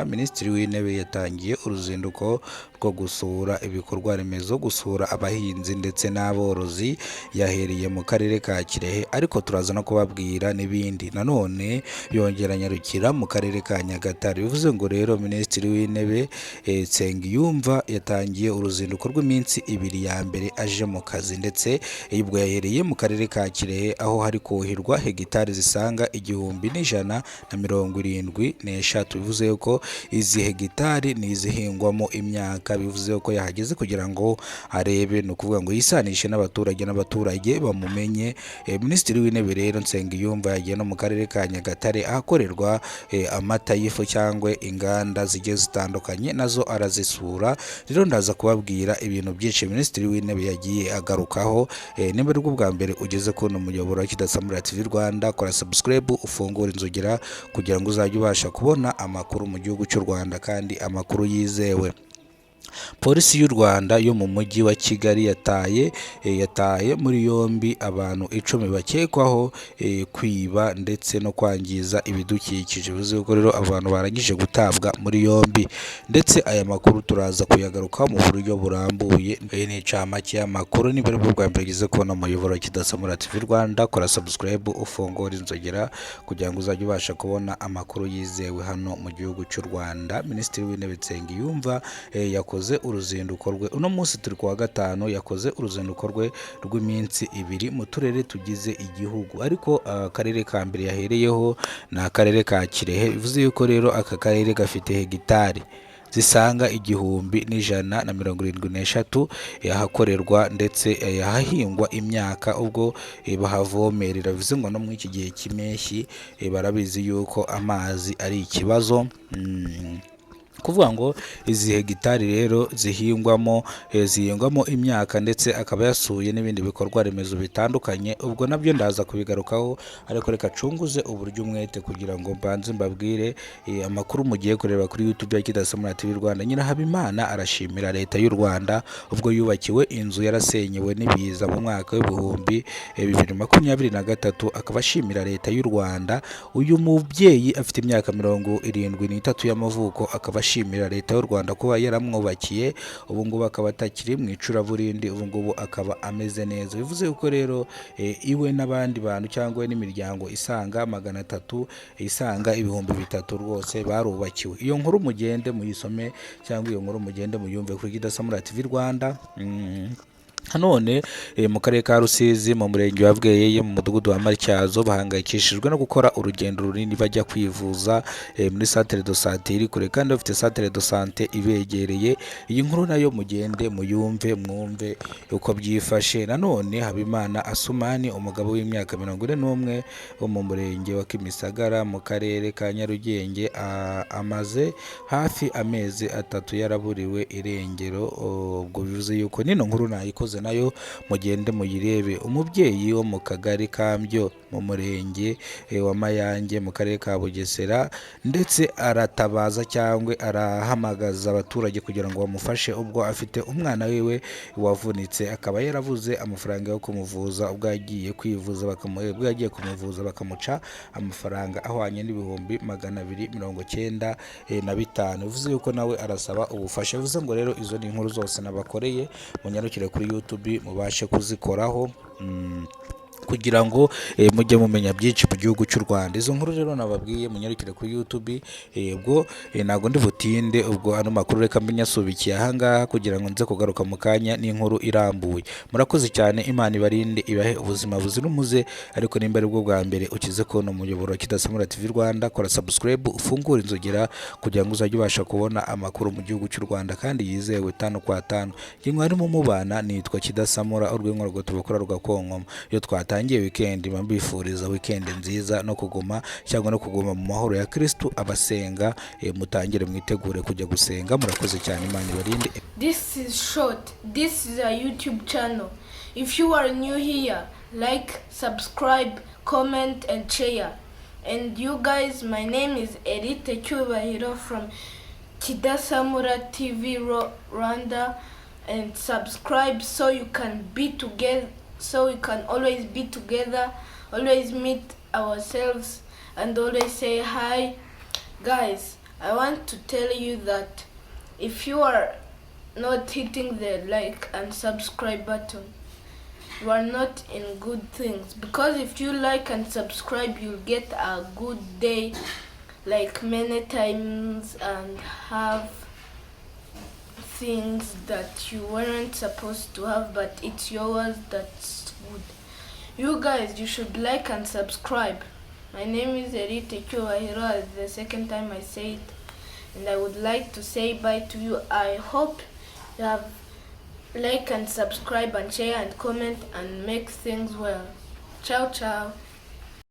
Minisitiri w'Intebe yatangiye uruzinduko rwo gusura ibikorwa remezo, gusura abahinzi ndetse n'aborozi, yahereye mu karere ka Kirehe ariko turaza no kubabwira n'ibindi. Nanone yongera anyarukira mu karere ka Nyagatare. Bivuze ngo rero Minisitiri w'Intebe Nsengiyumva yatangiye uruzinduko rw'iminsi ibiri ya mbere aje mu kazi, ndetse ubwo yahereye mu karere ka Kirehe aho hari kuhirwa hegitari zisaga 1,173. Bivuze ko izi hegitari ni izihingwamo imyaka, bivuze ko yahageze kugira ngo arebe, ni ukuvuga ngo yisanishe n'abaturage bamumenye. Minisitiri w'Intebe rero Nsengiyumva yagiye no mu karere ka Nyagatare ahakorerwa amata y'ifu cyangwa inganda zigiye zitandukanye, nazo arazisura. Rero ndaza kubabwira ibintu byinshi Minisitiri w'Intebe yagiye agarukaho. Niba ari bwa mbere ugeze kuno muyoboro wa Kidasamura TV Rwanda, kora subscribe, ufungura inzogera kugira ngo uzajye ubasha kubona amakuru mu gihugu cy'u Rwanda kandi amakuru yizewe. Polisi y'u Rwanda yo mu mujyi wa Kigali yataye muri yombi abantu 10 bakekwaho kwiba ndetse no kwangiza ibidukikije. Bivuze ko rero abantu barangije gutabwa muri yombi, ndetse aya makuru turaza kuyagaruka mu buryo burambuye. Ni icamake y'amakuru. Niba ari bwa mbere ugeze kubona muyoboro Kidasamura TV Rwanda, kora subscribe, ufungura inzogera kugira ngo uzajye ubasha kubona amakuru yizewe hano mu gihugu cy'u Rwanda. Minisitiri w'Intebe Nsengiyumva yakoze uruzinduko rwe uno munsi turi kuwa gatanu. Yakoze uruzinduko rwe rw'iminsi ibiri mu turere tugize igihugu, ariko akarere ka mbere yahereyeho ni akarere ka Kirehe. Bivuze yuko rero aka karere gafite hegitari zisanga 1,173 yahakorerwa ndetse yahahingwa imyaka, ubwo bahavomerera. Bivuze ngo no muri iki gihe cy'impeshyi barabizi yuko amazi ari ikibazo. Kuvuga ngo izi hegitari rero zihingwamo imyaka, ndetse akaba yasuye n'ibindi bikorwa remezo bitandukanye. Ubwo nabyo ndaza kubigarukaho, ariko reka cunguze uburyo umwete kugira ngo mbanze mbabwire amakuru mugiye kureba kuri YouTube ya Kidasamura TV Rwanda. Nyirahabimana arashimira leta y'u Rwanda ubwo yubakiwe inzu yarasenyewe n'ibiza mu mwaka w'ibihumbi 2023. Akaba ashimira leta y'u Rwanda. Uyu mubyeyi afite imyaka 73 y'amavuko, akaba ashimira leta y'u Rwanda kuba yaramwubakiye. Ubu ngubu akaba atakiri mu icuraburindi, ubu ngubu akaba ameze neza. Bivuze yuko rero iwe n'abandi bantu cyangwa n'imiryango isaga 300, isaga 3,000 rwose barubakiwe. Iyo nkuru mugende muyisome cyangwa iyo nkuru mugende muyumve kuri Kidasamura TV Rwanda. None mu karere ka Rusizi mu murenge wa Bweyeye mu mudugudu wa Matyazo bahangayikishijwe no gukora urugendo runini bajya kwivuza muri centre de santé iri kure, kandi bafite centre de santé ibegereye. Iyi nkuru nayo mugende muyumve mwumve uko byifashe. Nanone Habimana Asumani, umugabo w'imyaka 41 wo mu murenge wa Kimisagara mu karere ka Nyarugenge, amaze hafi amezi 3 yaraburiwe irengero. Ubwo bivuze yuko nino nkuru nayikoze nayo mugende muyirebe. Umubyeyi wo mu kagari Kambyo mu murenge wa Mayange mu karere ka Bugesera, ndetse aratabaza cyangwa arahamagaza abaturage kugira ngo bamufashe ubwo afite umwana wiwe wavunitse. Akaba yaravuze amafaranga yo kumuvuza ubwo yagiye kumuvuza bakamuca amafaranga ahwanye n'ibihumbi 295. Bivuze yuko nawe arasaba ubufasha. Bivuze ngo rero izo ni inkuru zose nabakoreye, munyarukire kuri YouTube mubashe kuzikoraho kugira ngo mujye mumenya byinshi mu gihugu cy'u Rwanda. Izo nkuru rero nababwiye munyarukire kuri YouTube. Ubwo ntago ndi butinde, ubwo ano makuru reka mbinyasubikiye ahangaha kugira ngo nze kugaruka mu kanya n'inkuru irambuye. Murakoze cyane, Imana ibarinde ibahe ubuzima buzira umuze. Ariko nimba ari bwo bwa mbere ukize kono muyoboro wa Kidasamura TV Rwanda, kora subscribe, ufungura inzogera kugira ngo uzajye ubasha kubona amakuru mu gihugu cy'u Rwanda kandi yizewe 5 kwa 5. Mwari mu mubana nitwa Kidasamura, urwego rwo tubakora rugakonkoma. Iyo tangiye weekend mbifuriza weekend nziza no kuguma cyangwa no kuguma mu mahoro ya Kristo. Abasenga mutangire mwitegure kujya gusenga. Murakoze cyane, Imana ibarinde. This is short. This is a YouTube channel. If you are new here, like, subscribe, comment and share. And you guys, my name is Erite Cyubahiro from Kidasamura TV Rwanda, and subscribe so you can be together, so we can always be together, always meet ourselves and always say hi. Guys, I want to tell you that if you are not hitting the like and subscribe button, you are not in good things, because if you like and subscribe, you'll get a good day like many times and have things that you weren't supposed to have, but it's yours. That's good. You guys, you should like and subscribe. My name is Erite Kyubahiro. It's the second time I say it, and I would like to say bye to you. I hope you have like and subscribe and share and comment and make things well. Ciao ciao.